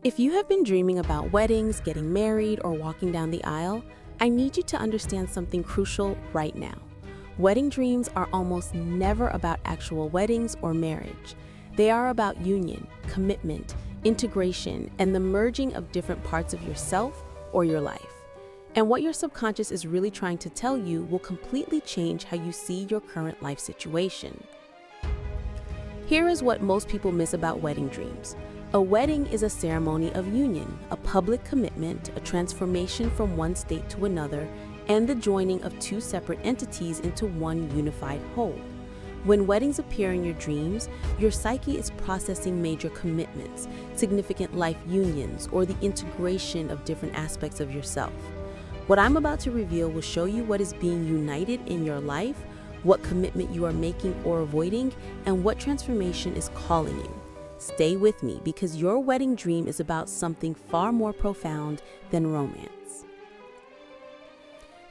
If you have been dreaming about weddings, getting married, or walking down the aisle, I need you to understand something crucial right now. Wedding dreams are almost never about actual weddings or marriage. They are about union, commitment, integration, and the merging of different parts of yourself or your life. And what your subconscious is really trying to tell you will completely change how you see your current life situation. Here is what most people miss about wedding dreams. A wedding is a ceremony of union, a public commitment, a transformation from one state to another, and the joining of two separate entities into one unified whole. When weddings appear in your dreams, your psyche is processing major commitments, significant life unions, or the integration of different aspects of yourself. What I'm about to reveal will show you what is being united in your life, what commitment you are making or avoiding, and what transformation is calling you. Stay with me because your wedding dream is about something far more profound than romance.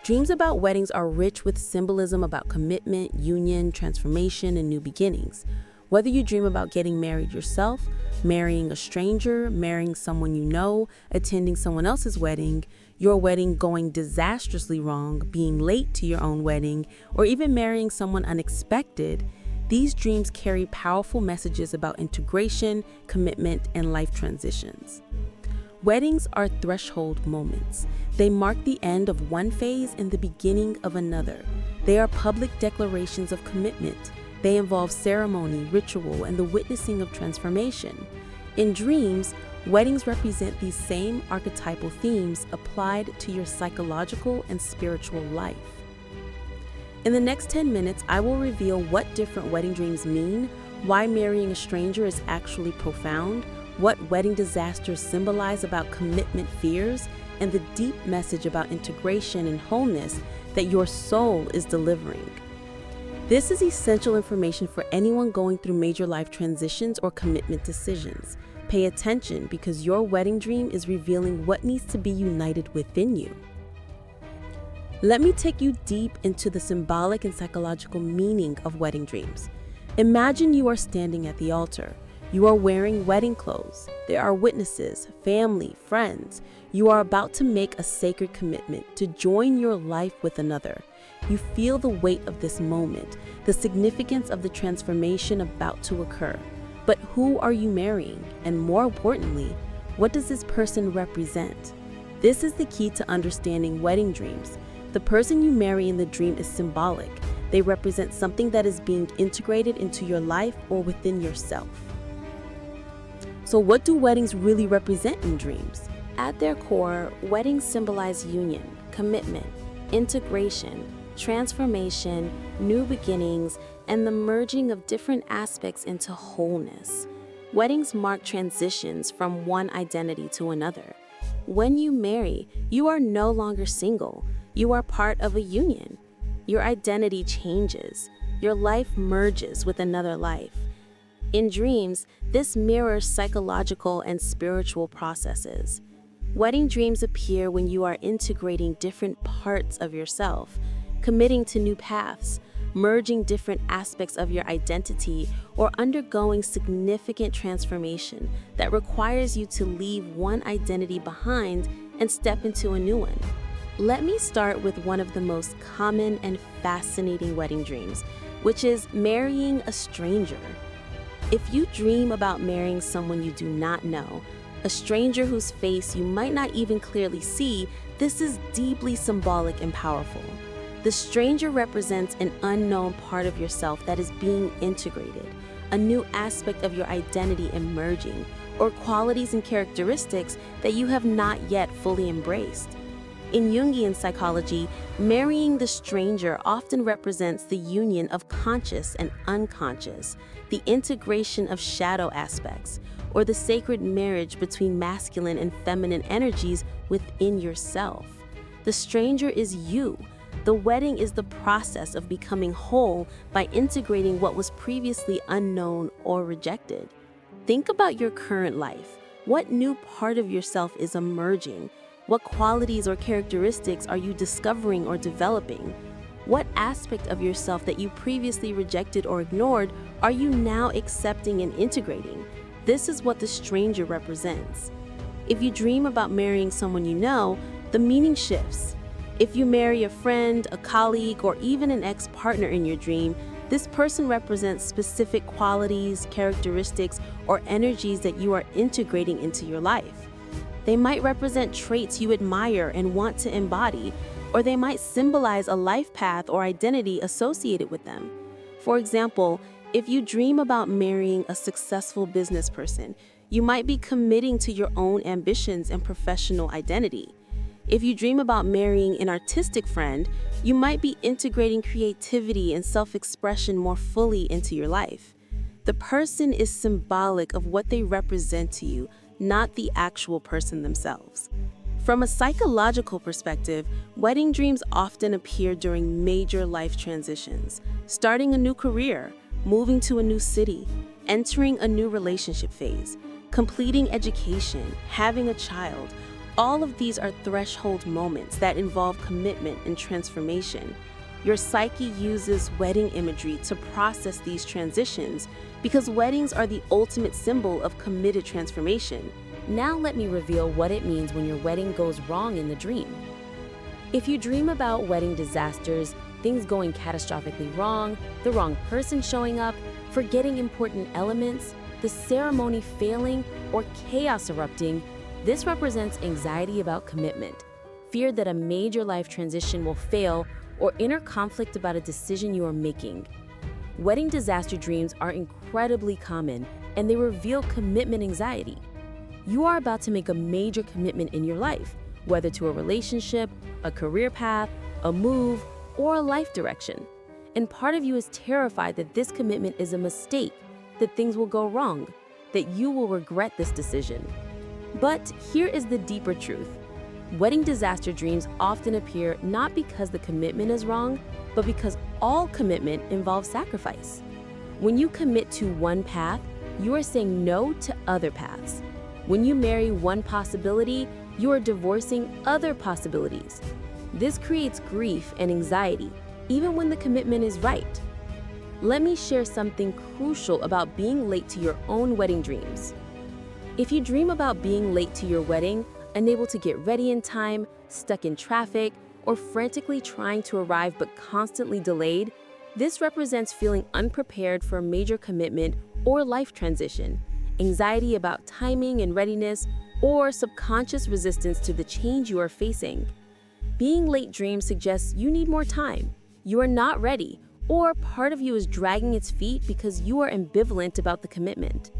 Dreams about weddings are rich with symbolism about commitment, union, transformation, and new beginnings. Whether you dream about getting married yourself, marrying a stranger, marrying someone you know, attending someone else's wedding, your wedding going disastrously wrong, being late to your own wedding, or even marrying someone unexpected, these dreams carry powerful messages about integration, commitment, and life transitions. Weddings are threshold moments. They mark the end of one phase and the beginning of another. They are public declarations of commitment. They involve ceremony, ritual, and the witnessing of transformation. In dreams, weddings represent these same archetypal themes applied to your psychological and spiritual life. In the next 10 minutes, I will reveal what different wedding dreams mean, why marrying a stranger is actually profound, what wedding disasters symbolize about commitment fears, and the deep message about integration and wholeness that your soul is delivering. This is essential information for anyone going through major life transitions or commitment decisions. Pay attention because your wedding dream is revealing what needs to be united within you. Let me take you deep into the symbolic and psychological meaning of wedding dreams. Imagine you are standing at the altar. You are wearing wedding clothes. There are witnesses, family, friends. You are about to make a sacred commitment to join your life with another. You feel the weight of this moment, the significance of the transformation about to occur. But who are you marrying? And more importantly, what does this person represent? This is the key to understanding wedding dreams. The person you marry in the dream is symbolic. They represent something that is being integrated into your life or within yourself. So what do weddings really represent in dreams? At their core, weddings symbolize union, commitment, integration, transformation, new beginnings, and the merging of different aspects into wholeness. Weddings mark transitions from one identity to another. When you marry, you are no longer single. You are part of a union. Your identity changes. Your life merges with another life. In dreams, this mirrors psychological and spiritual processes. Wedding dreams appear when you are integrating different parts of yourself, committing to new paths, merging different aspects of your identity, or undergoing significant transformation that requires you to leave one identity behind and step into a new one. Let me start with one of the most common and fascinating wedding dreams, which is marrying a stranger. If you dream about marrying someone you do not know, a stranger whose face you might not even clearly see, this is deeply symbolic and powerful. The stranger represents an unknown part of yourself that is being integrated, a new aspect of your identity emerging, or qualities and characteristics that you have not yet fully embraced. In Jungian psychology, marrying the stranger often represents the union of conscious and unconscious, the integration of shadow aspects, or the sacred marriage between masculine and feminine energies within yourself. The stranger is you. The wedding is the process of becoming whole by integrating what was previously unknown or rejected. Think about your current life. What new part of yourself is emerging? What qualities or characteristics are you discovering or developing? What aspect of yourself that you previously rejected or ignored are you now accepting and integrating? This is what the stranger represents. If you dream about marrying someone you know, the meaning shifts. If you marry a friend, a colleague, or even an ex-partner in your dream, this person represents specific qualities, characteristics, or energies that you are integrating into your life. They might represent traits you admire and want to embody, or they might symbolize a life path or identity associated with them. For example, if you dream about marrying a successful business person, you might be committing to your own ambitions and professional identity. If you dream about marrying an artistic friend, you might be integrating creativity and self-expression more fully into your life. The person is symbolic of what they represent to you, not the actual person themselves. From a psychological perspective, wedding dreams often appear during major life transitions, starting a new career, moving to a new city, entering a new relationship phase, completing education, having a child. All of these are threshold moments that involve commitment and transformation. Your psyche uses wedding imagery to process these transitions because weddings are the ultimate symbol of committed transformation. Now let me reveal what it means when your wedding goes wrong in the dream. If you dream about wedding disasters, things going catastrophically wrong, the wrong person showing up, forgetting important elements, the ceremony failing, or chaos erupting, this represents anxiety about commitment, fear that a major life transition will fail, or inner conflict about a decision you are making. Wedding disaster dreams are incredibly common, and they reveal commitment anxiety. You are about to make a major commitment in your life, whether to a relationship, a career path, a move, or a life direction. And part of you is terrified that this commitment is a mistake, that things will go wrong, that you will regret this decision. But here is the deeper truth. Wedding disaster dreams often appear not because the commitment is wrong, but because all commitment involves sacrifice. When you commit to one path, you are saying no to other paths. When you marry one possibility, you are divorcing other possibilities. This creates grief and anxiety, even when the commitment is right. Let me share something crucial about being late to your own wedding dreams. If you dream about being late to your wedding, unable to get ready in time, stuck in traffic, or frantically trying to arrive but constantly delayed, this represents feeling unprepared for a major commitment or life transition, anxiety about timing and readiness, or subconscious resistance to the change you are facing. Being late dreams suggests you need more time, you are not ready, or part of you is dragging its feet because you are ambivalent about the commitment.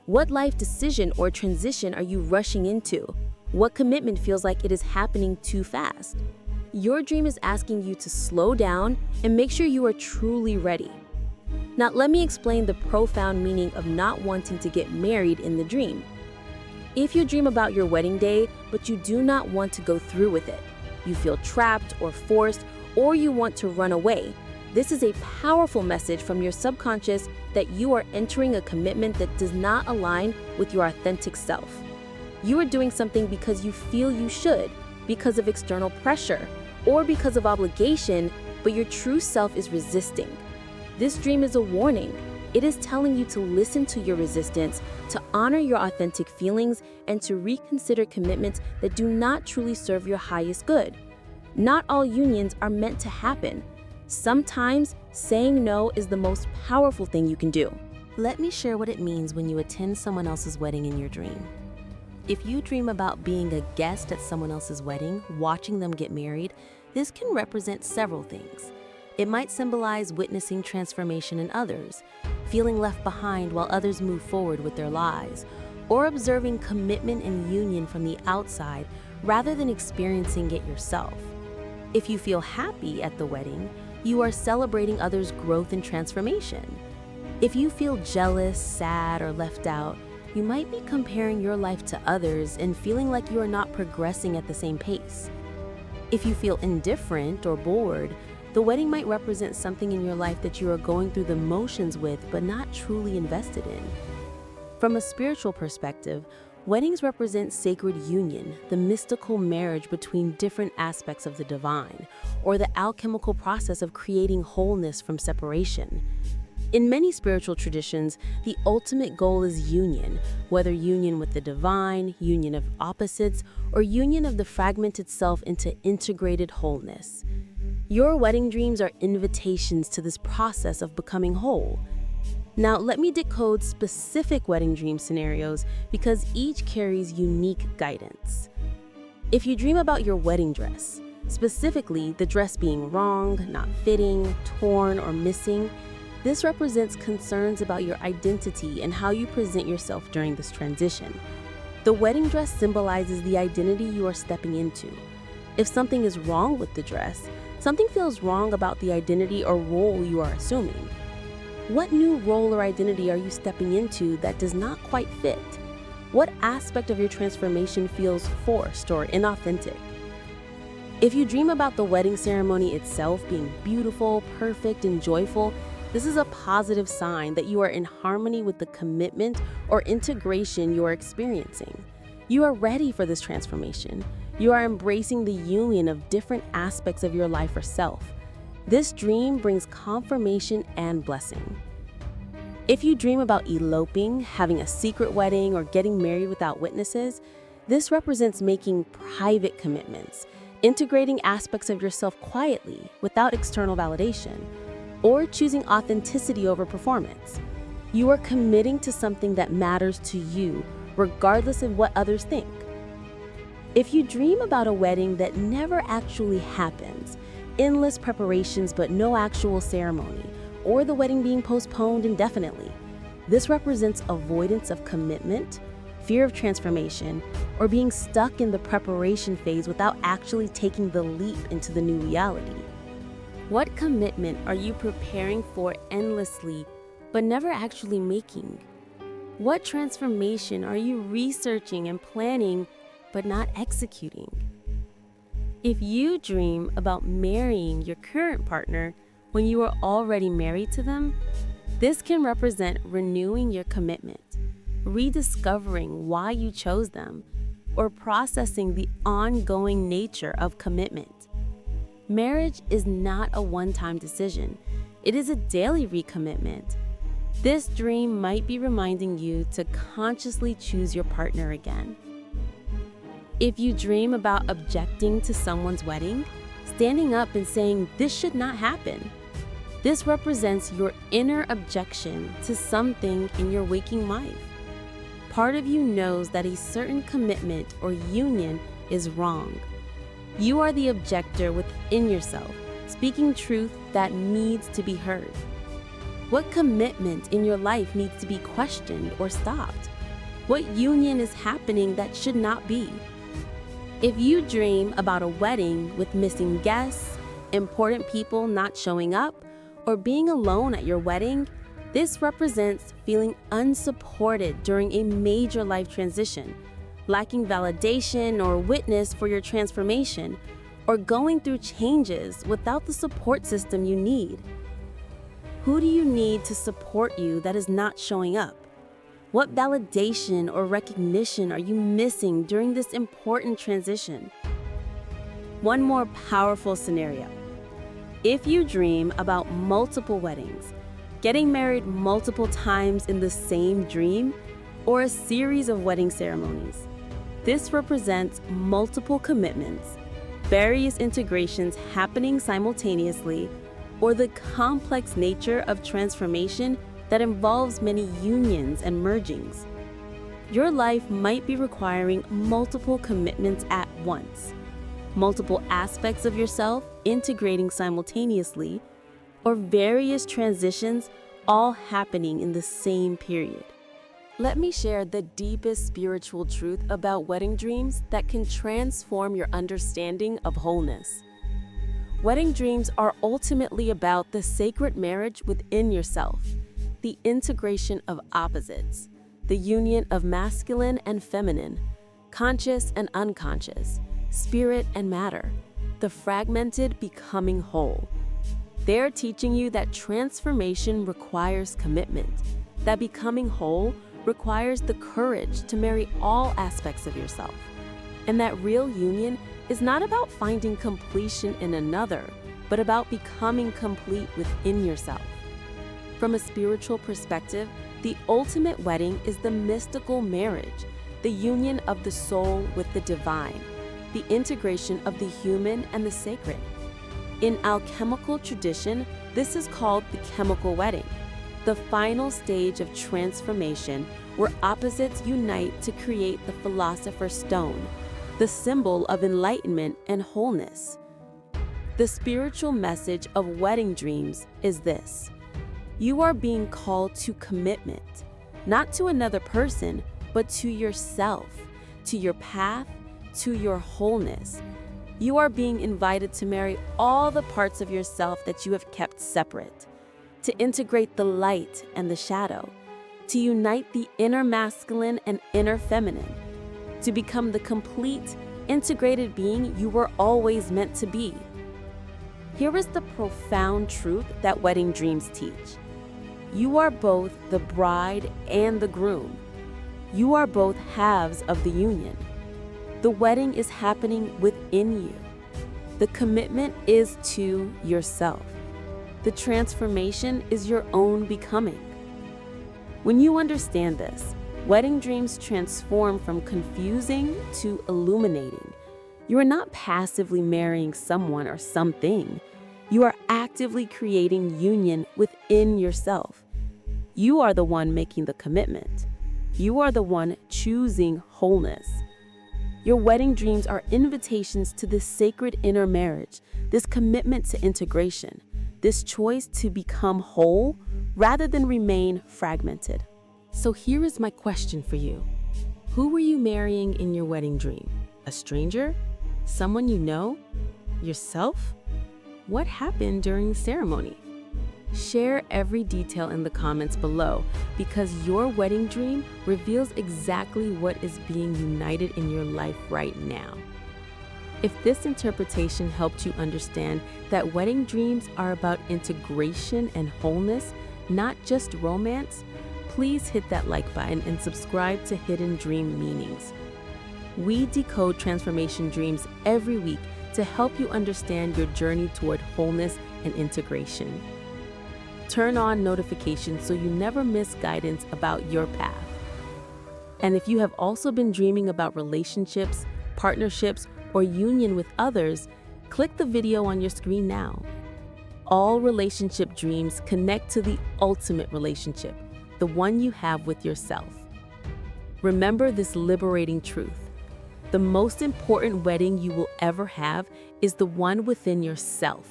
What life decision or transition are you rushing into? What commitment feels like it is happening too fast? Your dream is asking you to slow down and make sure you are truly ready. Now, let me explain the profound meaning of not wanting to get married in the dream. If you dream about your wedding day, but you do not want to go through with it, you feel trapped or forced, or you want to run away, this is a powerful message from your subconscious that you are entering a commitment that does not align with your authentic self. You are doing something because you feel you should, because of external pressure, or because of obligation, but your true self is resisting. This dream is a warning. It is telling you to listen to your resistance, to honor your authentic feelings, and to reconsider commitments that do not truly serve your highest good. Not all unions are meant to happen. Sometimes saying no is the most powerful thing you can do. Let me share what it means when you attend someone else's wedding in your dream. If you dream about being a guest at someone else's wedding, watching them get married, this can represent several things. It might symbolize witnessing transformation in others, feeling left behind while others move forward with their lives, or observing commitment and union from the outside rather than experiencing it yourself. If you feel happy at the wedding, you are celebrating others' growth and transformation. If you feel jealous, sad, or left out, you might be comparing your life to others and feeling like you are not progressing at the same pace. If you feel indifferent or bored, the wedding might represent something in your life that you are going through the motions with but not truly invested in. From a spiritual perspective, weddings represent sacred union, the mystical marriage between different aspects of the divine, or the alchemical process of creating wholeness from separation. In many spiritual traditions, the ultimate goal is union, whether union with the divine, union of opposites, or union of the fragmented self into integrated wholeness. Your wedding dreams are invitations to this process of becoming whole. Now, let me decode specific wedding dream scenarios because each carries unique guidance. If you dream about your wedding dress, specifically the dress being wrong, not fitting, torn, or missing, this represents concerns about your identity and how you present yourself during this transition. The wedding dress symbolizes the identity you are stepping into. If something is wrong with the dress, something feels wrong about the identity or role you are assuming. What new role or identity are you stepping into that does not quite fit? What aspect of your transformation feels forced or inauthentic? If you dream about the wedding ceremony itself being beautiful, perfect, and joyful, this is a positive sign that you are in harmony with the commitment or integration you are experiencing. You are ready for this transformation. You are embracing the union of different aspects of your life or self. This dream brings confirmation and blessing. If you dream about eloping, having a secret wedding, or getting married without witnesses, this represents making private commitments, integrating aspects of yourself quietly without external validation, or choosing authenticity over performance. You are committing to something that matters to you, regardless of what others think. If you dream about a wedding that never actually happens, endless preparations but no actual ceremony, or the wedding being postponed indefinitely, this represents avoidance of commitment, fear of transformation, or being stuck in the preparation phase without actually taking the leap into the new reality. What commitment are you preparing for endlessly, but never actually making? What transformation are you researching and planning, but not executing? If you dream about marrying your current partner when you are already married to them, this can represent renewing your commitment, rediscovering why you chose them, or processing the ongoing nature of commitment. Marriage is not a one-time decision. It is a daily recommitment. This dream might be reminding you to consciously choose your partner again. If you dream about objecting to someone's wedding, standing up and saying, "This should not happen," this represents your inner objection to something in your waking life. Part of you knows that a certain commitment or union is wrong. You are the objector within yourself, speaking truth that needs to be heard. What commitment in your life needs to be questioned or stopped? What union is happening that should not be? If you dream about a wedding with missing guests, important people not showing up, or being alone at your wedding, this represents feeling unsupported during a major life transition, lacking validation or witness for your transformation, or going through changes without the support system you need. Who do you need to support you that is not showing up? What validation or recognition are you missing during this important transition? One more powerful scenario. If you dream about multiple weddings, getting married multiple times in the same dream, or a series of wedding ceremonies, this represents multiple commitments, various integrations happening simultaneously, or the complex nature of transformation that involves many unions and mergings. Your life might be requiring multiple commitments at once, multiple aspects of yourself integrating simultaneously, or various transitions all happening in the same period. Let me share the deepest spiritual truth about wedding dreams that can transform your understanding of wholeness. Wedding dreams are ultimately about the sacred marriage within yourself, the integration of opposites, the union of masculine and feminine, conscious and unconscious, spirit and matter, the fragmented becoming whole. They're teaching you that transformation requires commitment, that becoming whole requires the courage to marry all aspects of yourself, and that real union is not about finding completion in another, but about becoming complete within yourself. From a spiritual perspective, the ultimate wedding is the mystical marriage, the union of the soul with the divine, the integration of the human and the sacred. In alchemical tradition, this is called the chemical wedding, the final stage of transformation where opposites unite to create the philosopher's stone, the symbol of enlightenment and wholeness. The spiritual message of wedding dreams is this: you are being called to commitment, not to another person, but to yourself, to your path, to your wholeness. You are being invited to marry all the parts of yourself that you have kept separate, to integrate the light and the shadow, to unite the inner masculine and inner feminine, to become the complete, integrated being you were always meant to be. Here is the profound truth that wedding dreams teach. You are both the bride and the groom. You are both halves of the union. The wedding is happening within you. The commitment is to yourself. The transformation is your own becoming. When you understand this, wedding dreams transform from confusing to illuminating. You are not passively marrying someone or something. You are actively creating union within yourself. You are the one making the commitment. You are the one choosing wholeness. Your wedding dreams are invitations to this sacred inner marriage, this commitment to integration, this choice to become whole rather than remain fragmented. So here is my question for you. Who were you marrying in your wedding dream? A stranger? Someone you know? Yourself? What happened during the ceremony? Share every detail in the comments below, because your wedding dream reveals exactly what is being united in your life right now. If this interpretation helped you understand that wedding dreams are about integration and wholeness, not just romance, please hit that like button and subscribe to Hidden Dream Meanings. We decode transformation dreams every week to help you understand your journey toward wholeness and integration. Turn on notifications so you never miss guidance about your path. And if you have also been dreaming about relationships, partnerships, or union with others, click the video on your screen now. All relationship dreams connect to the ultimate relationship, the one you have with yourself. Remember this liberating truth. The most important wedding you will ever have is the one within yourself.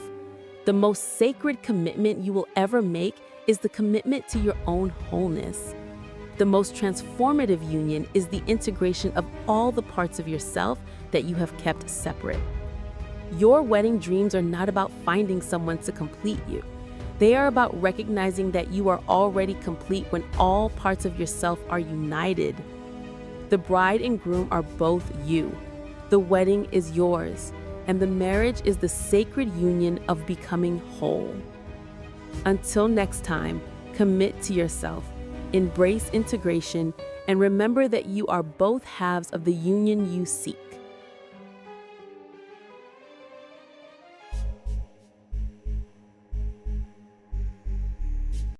The most sacred commitment you will ever make is the commitment to your own wholeness. The most transformative union is the integration of all the parts of yourself that you have kept separate. Your wedding dreams are not about finding someone to complete you. They are about recognizing that you are already complete when all parts of yourself are united. The bride and groom are both you. The wedding is yours, and the marriage is the sacred union of becoming whole. Until next time, commit to yourself, embrace integration, and remember that you are both halves of the union you seek.